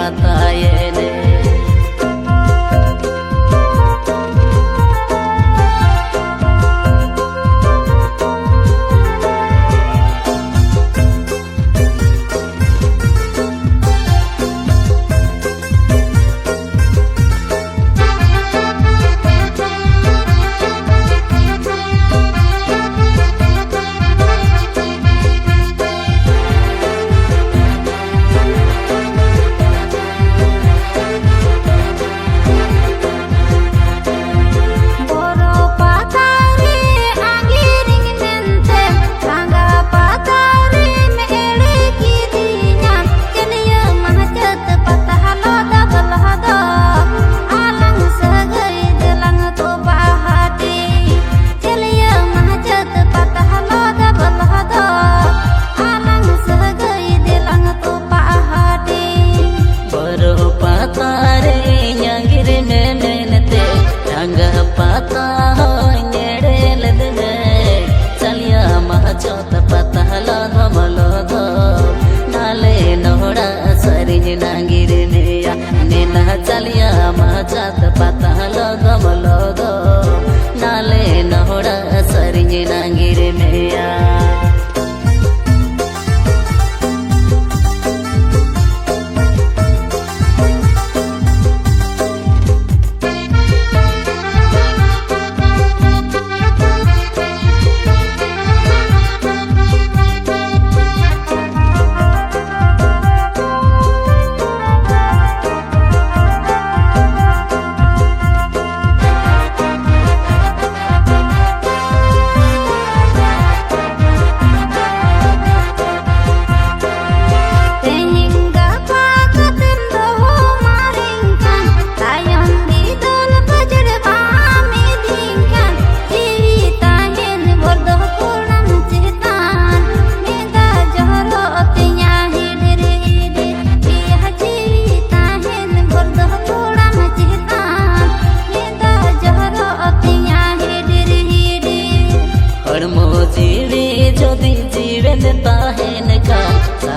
बताए चलिया मजात पता लगमलो नाले नहोड़ा सरिंज नांगिर मेया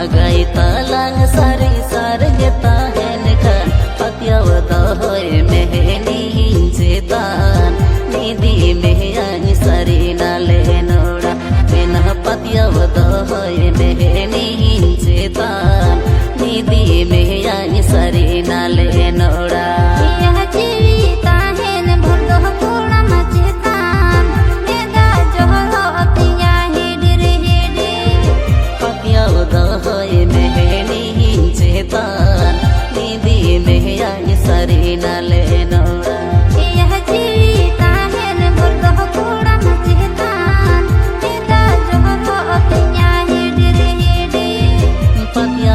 सगाई तालांग सारी सारंग ताहेन खान पत्याव दहोय मेहनी हिंसेतान निधि मेहयानी सारी नाले नोड़ा मेना पत्याव दहोय मेहनी हिंसेतान निधि मेहयानी सारी नाले नोड़ा निधि मेहयानी सारी नाले नोड़ा पतिया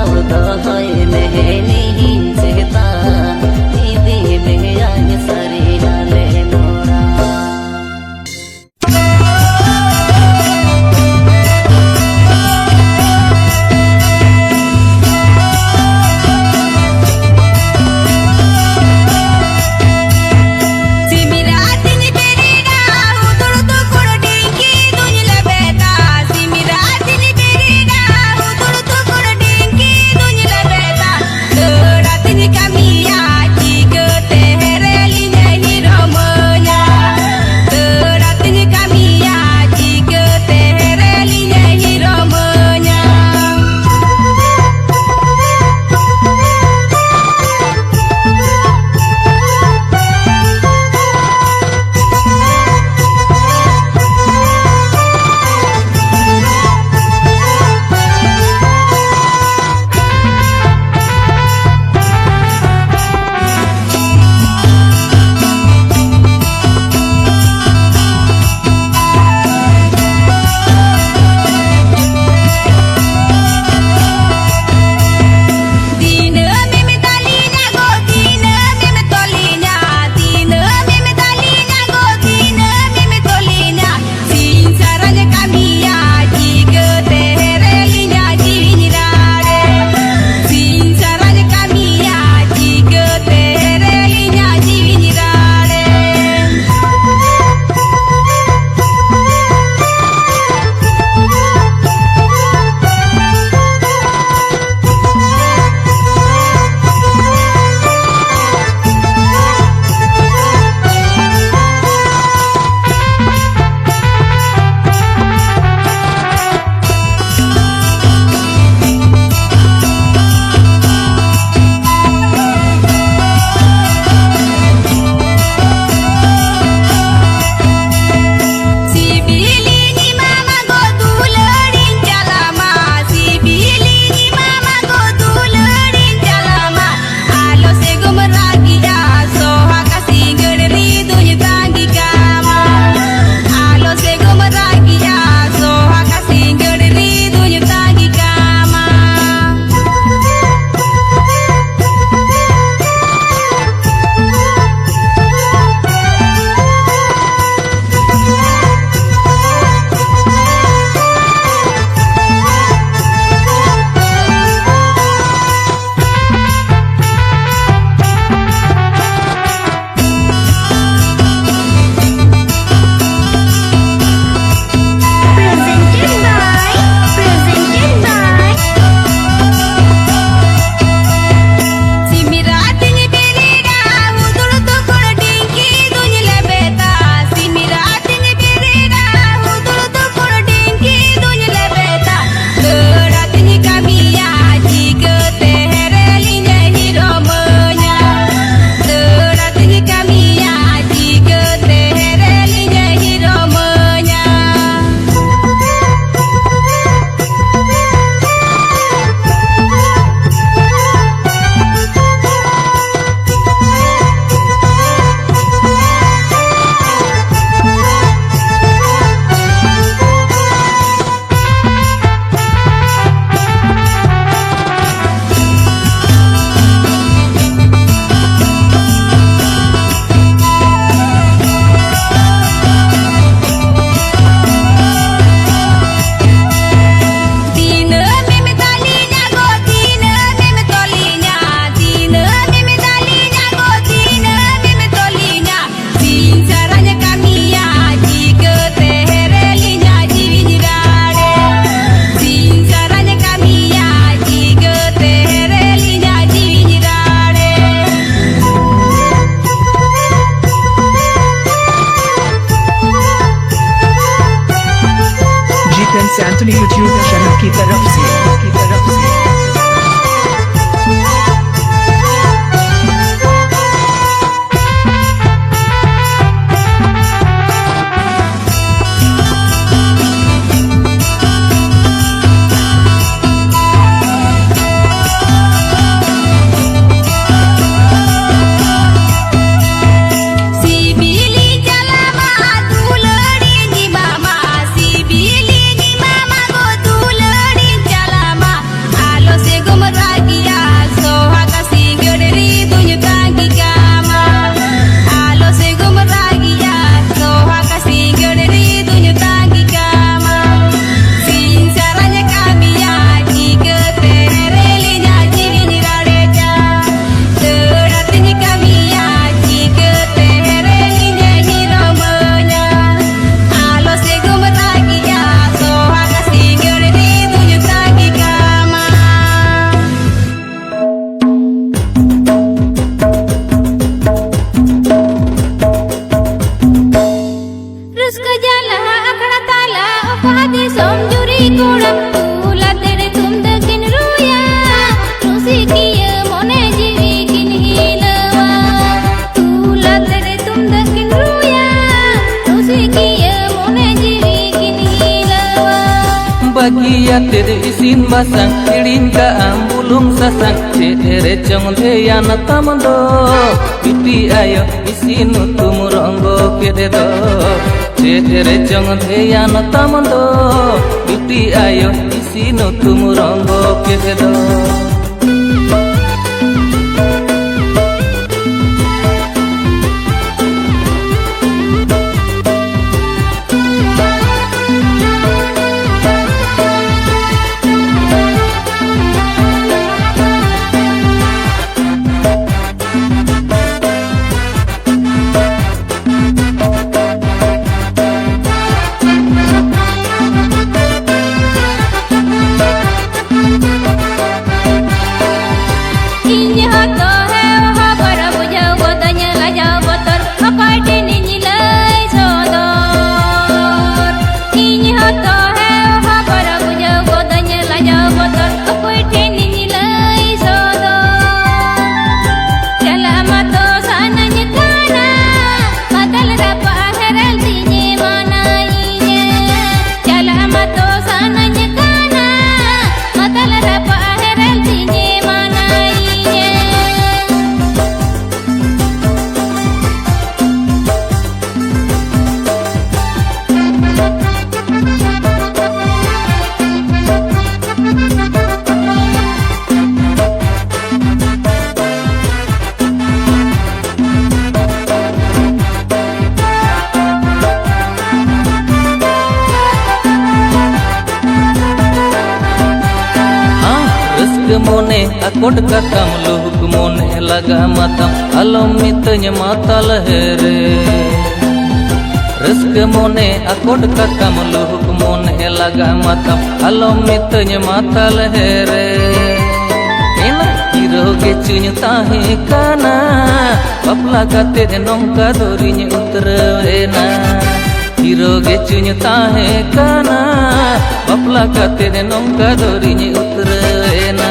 तरफ से bagia tere isin basang kirin ka ambulung sasang cere chong dheyana tamando pipi ayo isin tumuronggo kede do cere chong dheyana tamando pipi ayo isin tumuronggo kede do mone akod kakam luhuk mone laga matam alom mitanya matal here raska mone akod kakam luhuk mone laga matam alom mitanya matal here ena hiroge cunya tahe kana bapla kate nongka dorinya utrena hiroge cunya tahe kana bapla kate nongka dorinya utrena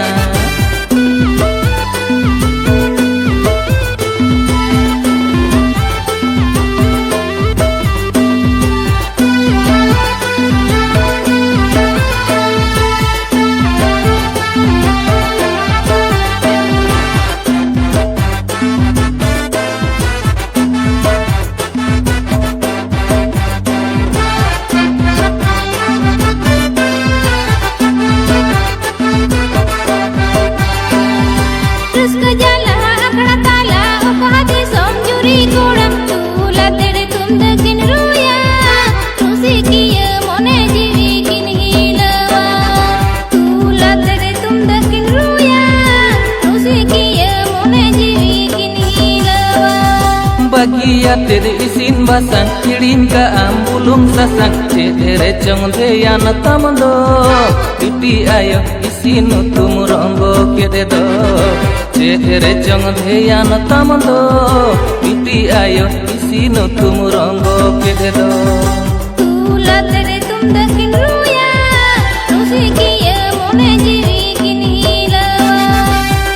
bagia tere isin basang kirin ka ambulung sasang cere chong dheyana tamando pipi ayo isin tumuronggo kede do cere chong dheyana tamando pipi ayo isin tumuronggo kede do tula tere tum dakin ruya rusi kiya mone jiwi kinilawa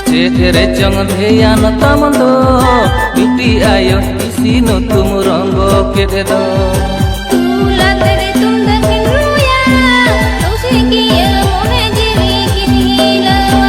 Chere chong dheyan tamdo Biti ayo isinu tum rongo kede do Tula tere tum dakin ruya Tause kiya mone jiwi kinilawa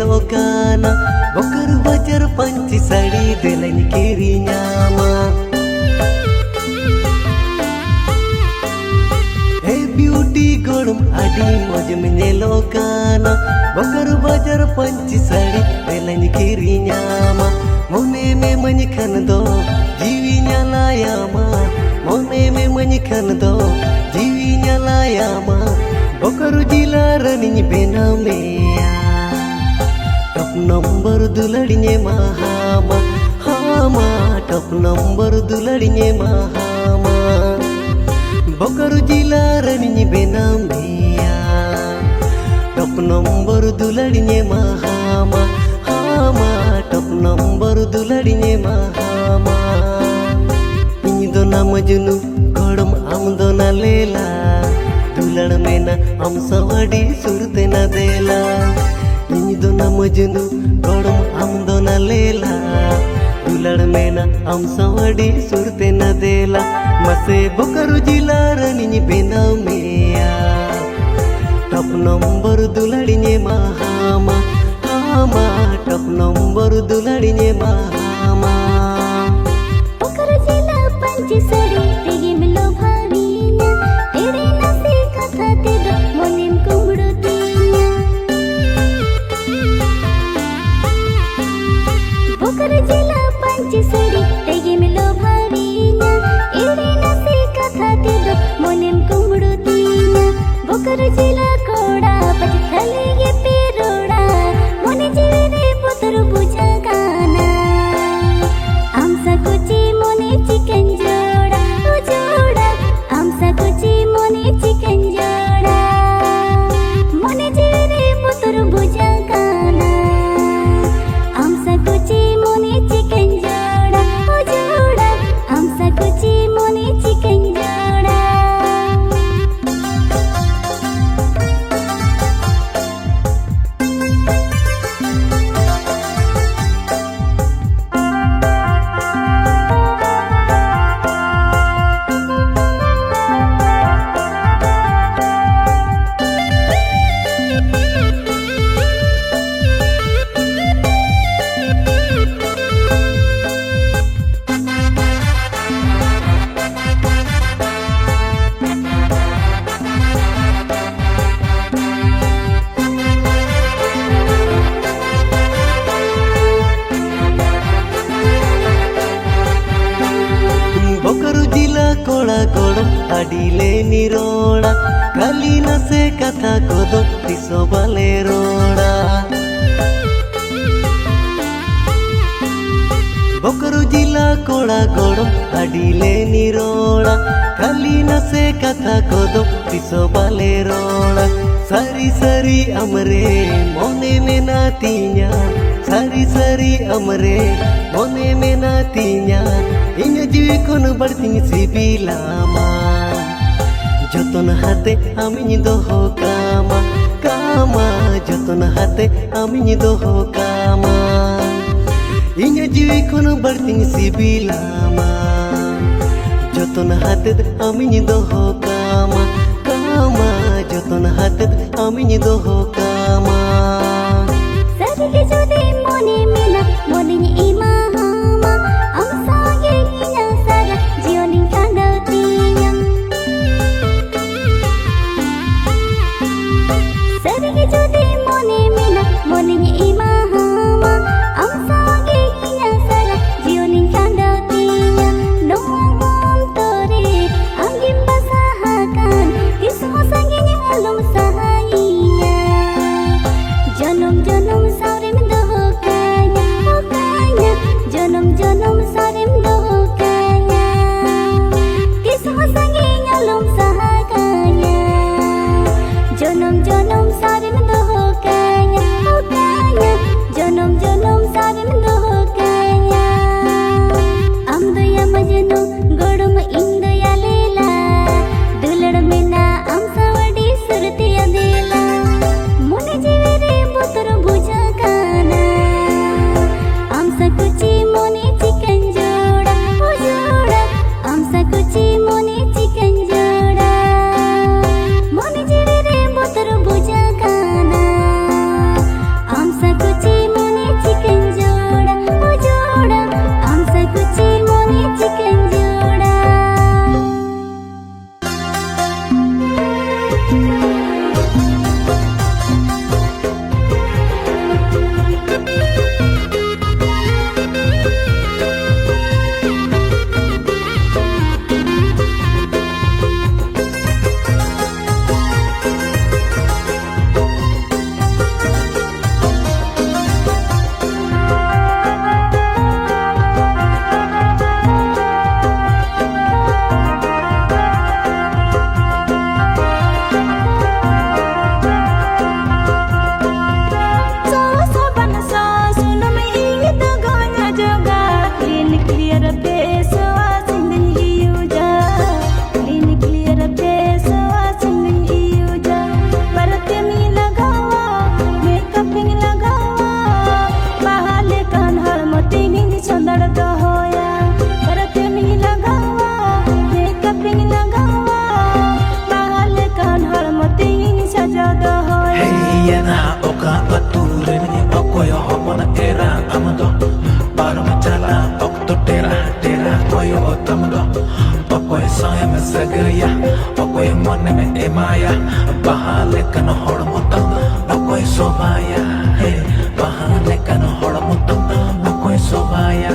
Lokana Bokar bajar panci sari delain kiri nyama Hey beauty godum adi moj menjelokana Bokar bajar panci sari delain kiri nyama Mone me manyikan do jiwinya layama Mone me manyikan do jiwinya layama Bokar jilaran benamea Top number duladinye mahama hama top number duladinye mahama Bokaru jilaranini benamia top number duladinye mahama hama top number duladinye mahama Ini dona majnu godam am dona lela dulad mena am sawadi surte na dela Ini dona majnu godam am dona lela dulad mena am sawadi surte na dela mase bokaru jilaranini benamea top number duladinye mahama hama top number duladinye mahama Bokaru jila panci sari tegi milo bhavinya tere nase katha te do monem kumrutinya Bokaru jila panci sari tegi milo bhavinya tere nase katha te do monem kumrutinya Bokaru jila koda pathale ye peroda mone jiwe putru bujagana Amsa kuchi mone chicken joda o joda Amsa kuchi mone chicken joda Mone jiwe putru bujagana Amsa kuchi mone chicken joda o joda Amsa kuchi mone chicken joda Bokaru jila kola godam adile niroda kali nase katha kodo tisobale roda Bokaru jila kola godam adile niroda kali nase katha kodo tisobale roda Sari sari amre mone menatinya Sari sari amre mone menatinya Inya jiwi kono barting sibilama Joton hate amini doho kama Kama joton hate amini doho kama Inya jiwi kono barting sibilama Joton hate amini doho kama Kama joton hate amini doho kama Sari ke jodi mone mena mone ni imahama Amsa ye ina saga jioning kandatinya Sari ke jodi mone mena mone ni imahama Amsa ye ina saga jioning kandatinya koyo otamdo okoy soe me sagaya okoy mone me emaya bahale kan hor motam okoy sobaya hey bahale kan hor motam okoy sobaya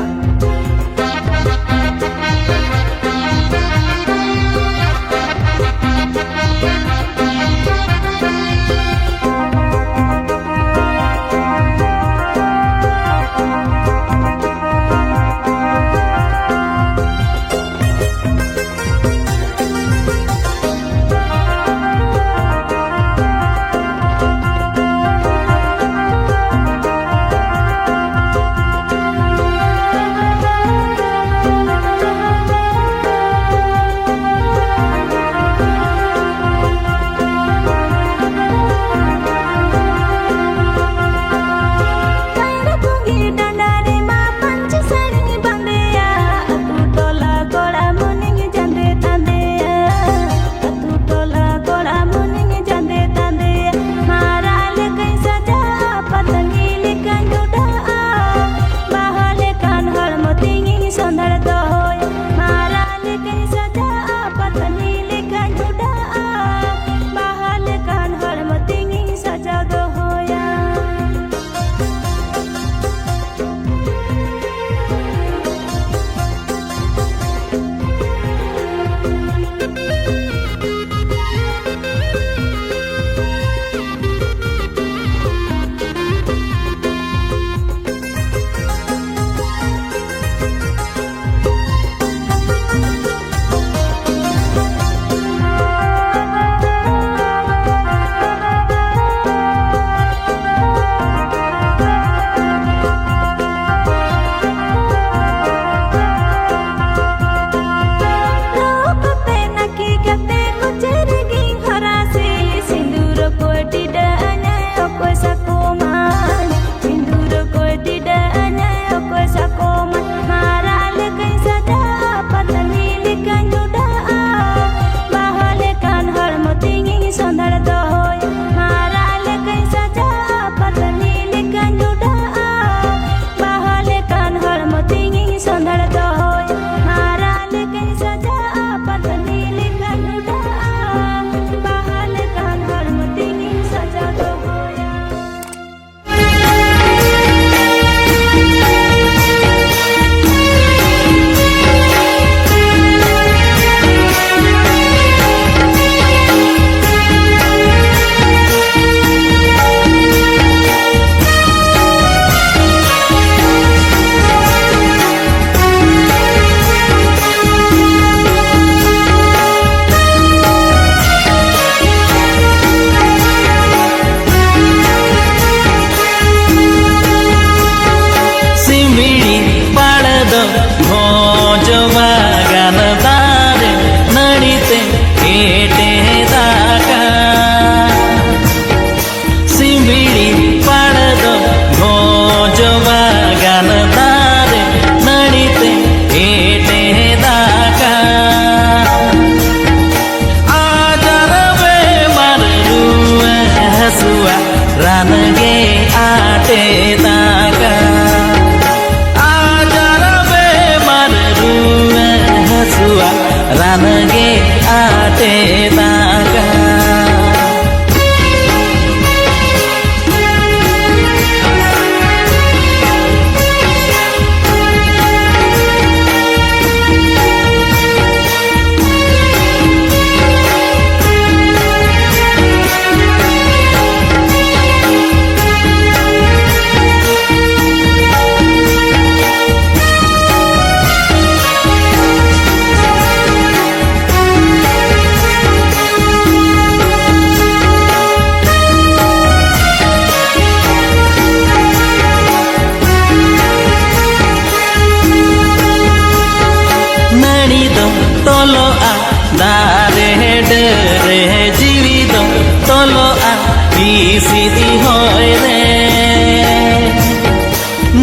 सीधी होय रे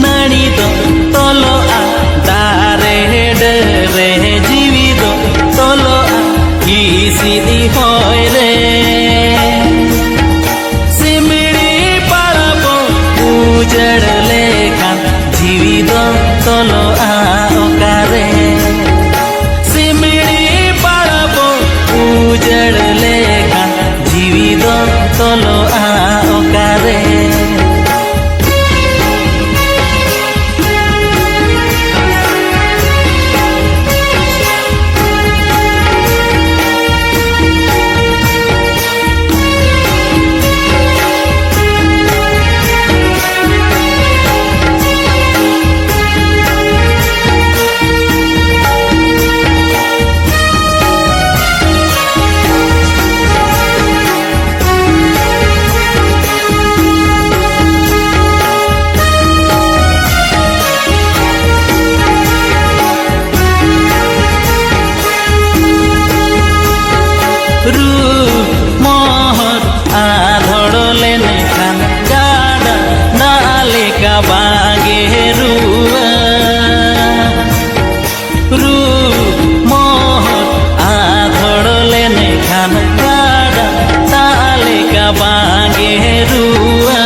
नाड़ी तो तोलो आ दारे डरे जीवी तो तोलो आ की सीधी होय रे सिमड़ी पाड़बो उजड़ लेखान जीवी तो तोलो आ ओकारे रू मोहर आधड़ लेने खान गाड़ा ताले का बागे रुआ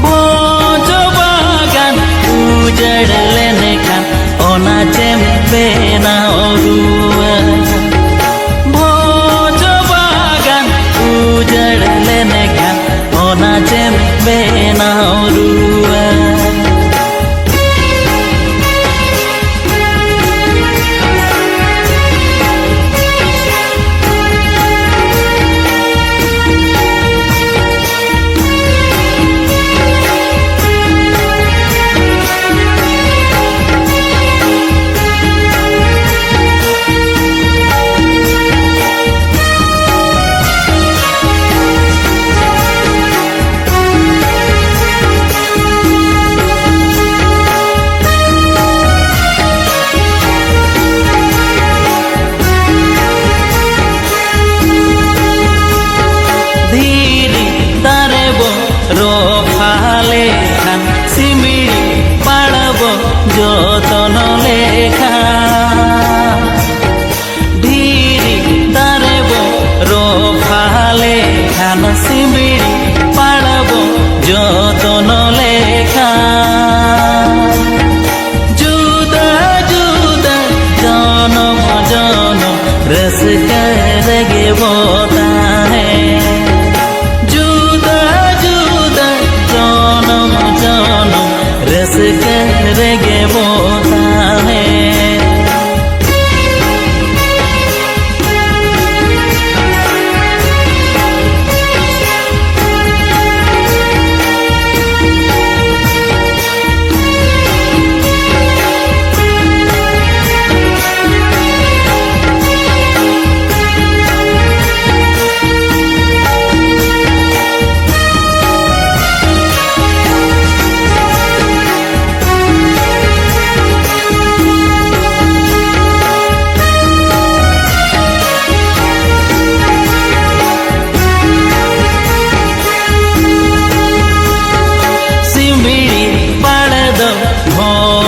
भोज बागान उजड़ लेने खान ओना चेम बेनाओ रुआ भोज बागान उजड़ लेने खान ओना चेम बेनाओ रुआ रोफाले खान सिमिड़ी पाड़बो जतन लेखा धीरी दारेबो रोफाले खान सिमिड़ी पाड़बो जतन लेखा जुदा जुदा जनम जनम रस करगे बोता है रस करगे बोता है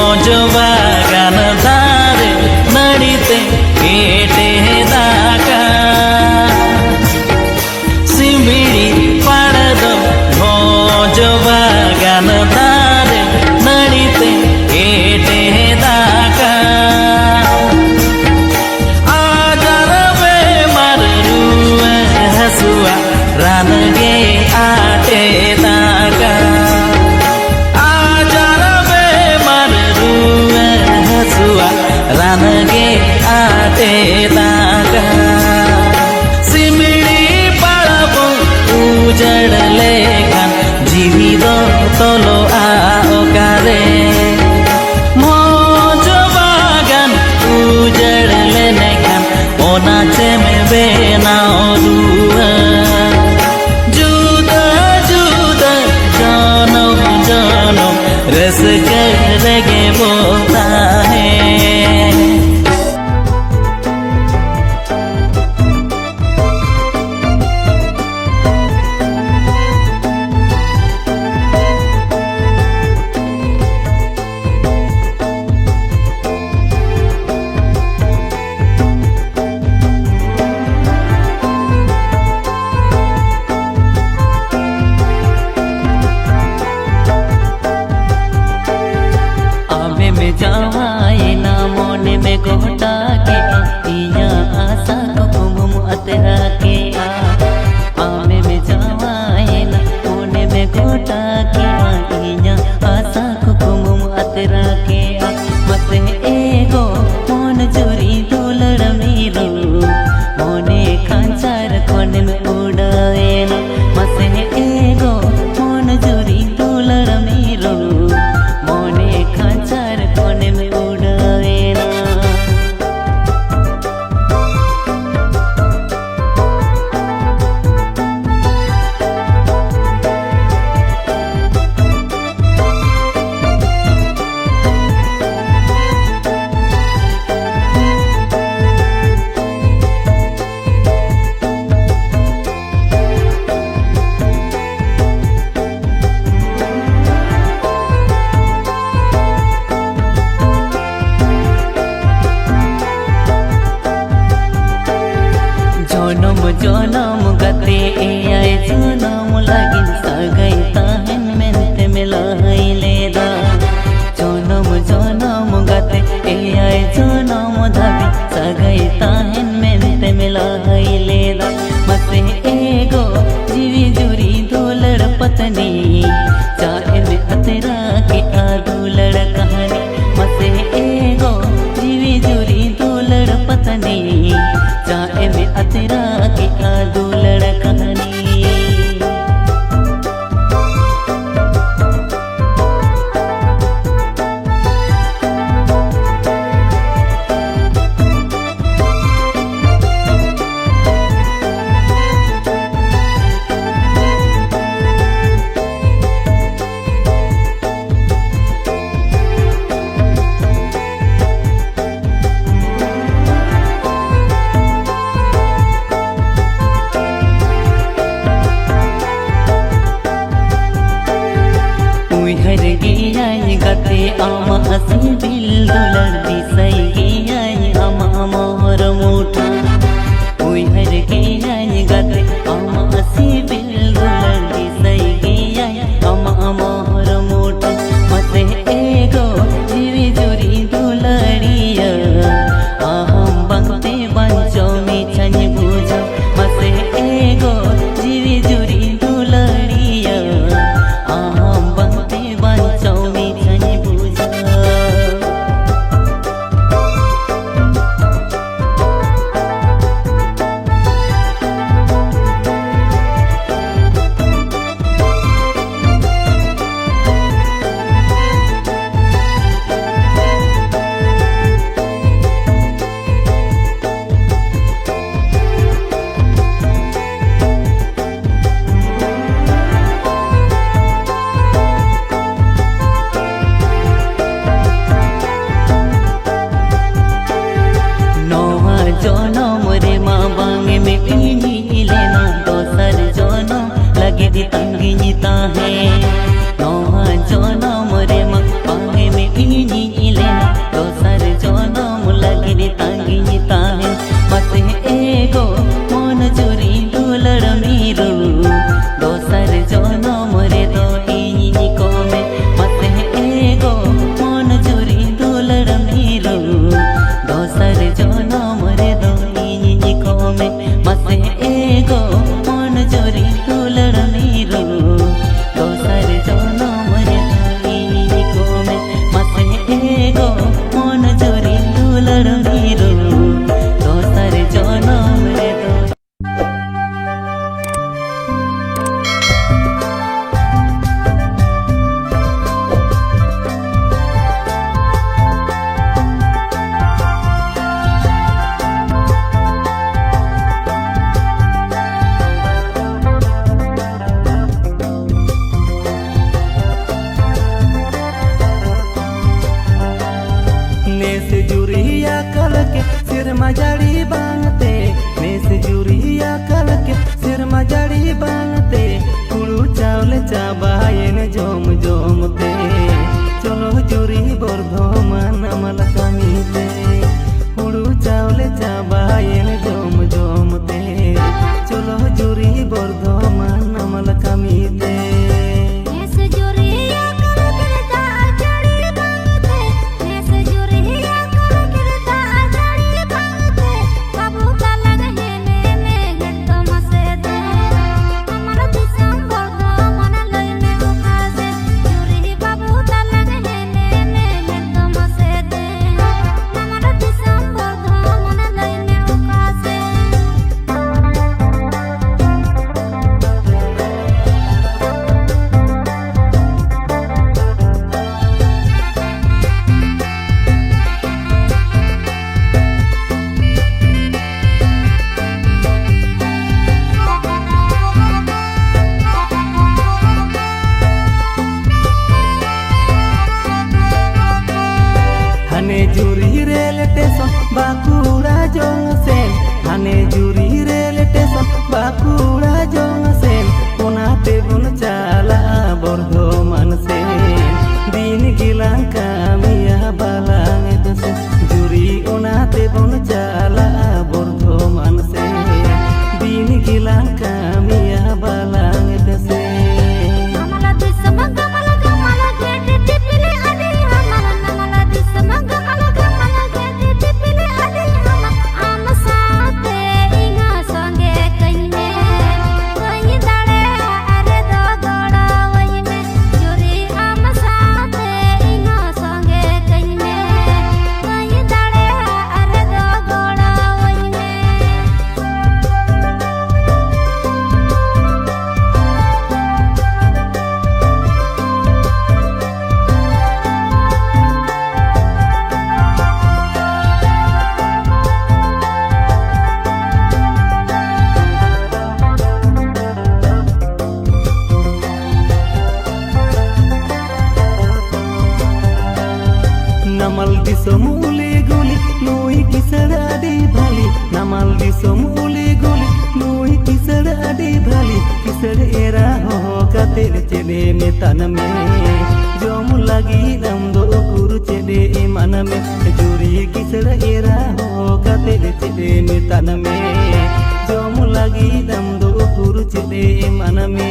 बागान धारे नड़ीते केटे दाका सिमिड़ी पड़द भोज बागान धारे नड़ीते केटे दाका आजार बेमार रुआ हसुआ रान गे आटे दाका रान गे आटे दागा सिमिड़ी पाड़बो उजड़ लेखान जीवी दो तलो आकारे मौज बागान उजड़ लेने खान ओना चेम बेनाओ रुआ जुदा जुदा जनम जनम रस करगे बोता है जनम गते एयाय जनम लागिन सागै ताहेन मेनते मिलाई लेदा जनम जनम गते एयाय जनम धाबी सागै ताहेन मेनते मिलाई लेदा मसे एगो जीवी जुरी दुलड़ पत्नी चाहे में अतेरा की आ दुलड़ कहानी मसे एगो जीवी जुरी दुलड़ पत्नी चाहे में अतेरा की आ दुलड़ कहानी। गते आमा हसी बिल दुलड़ दिसै गियाई आमा मोहर मुठा ओई हर गियाई गते आमा हसी बिल दुलड़ दिसै गियाई आमा मोहर मुठा मते एगो जीवी जुरी दुलड़िया आहम बंते बंचो मी छनि बुझा मते एगो जीवी जुरी दुलड़िया आहम बंते बंचो मी जनम रे माँ बांगे में इनी लेना दोसर जनम लगे दी तंगी नीता है नौहा जनम रे माँ बांगे में इनी लेना दोसर जनम लगे दी तंगी नीता है मते एगो मन जुरी दुलड़ मीरू दोसर जनम रे दो इनी को में मते एगो मन जुरी दुलड़ मीरू दोसर जनम रे दो इनी को में मते एगो मन जुरी दुलड़ मीरू दोसर जनम रे दो इनी को में मते एगो मन जुरी दुलड़ मीरू दोसर जनम रे दो। नेस जुरिया कल के सिर मजाड़ी बांधते नेस जुरिया कल के सिर मजाड़ी बांधते हुड़ू चावल चाबायन जोम जोमते चलो जुरी बर्धमान अमल कमीते हुड़ू चावल चाबायन जोम जोमते चलो जुरी बर्धमान अमल कमीते Babu talang hene ne uli guli nui kisar adi bhali namal disom uli guli nui kisar adi bhali kisar era ho kater chede metan me jom lagi dam do guru chede iman me juri kisar era ho kater chede metan me jom lagi dam do guru chede iman me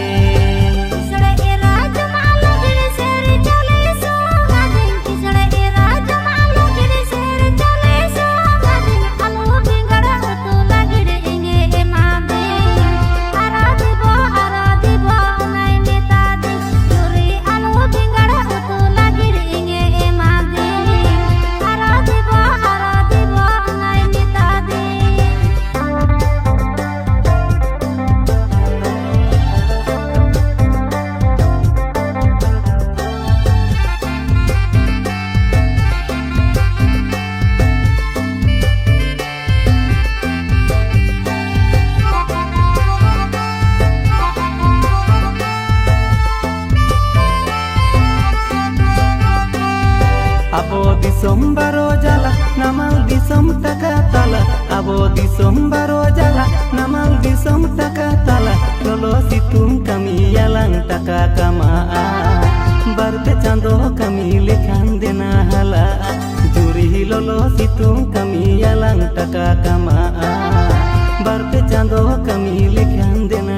abo disom baro jala namal disom taka tala abo disom baro jala namal disom taka tala lolo situng kami yalang taka kama barte chando kami lekhan dena hala juri lolo situng kami yalang taka kama barte chando kami lekhan dena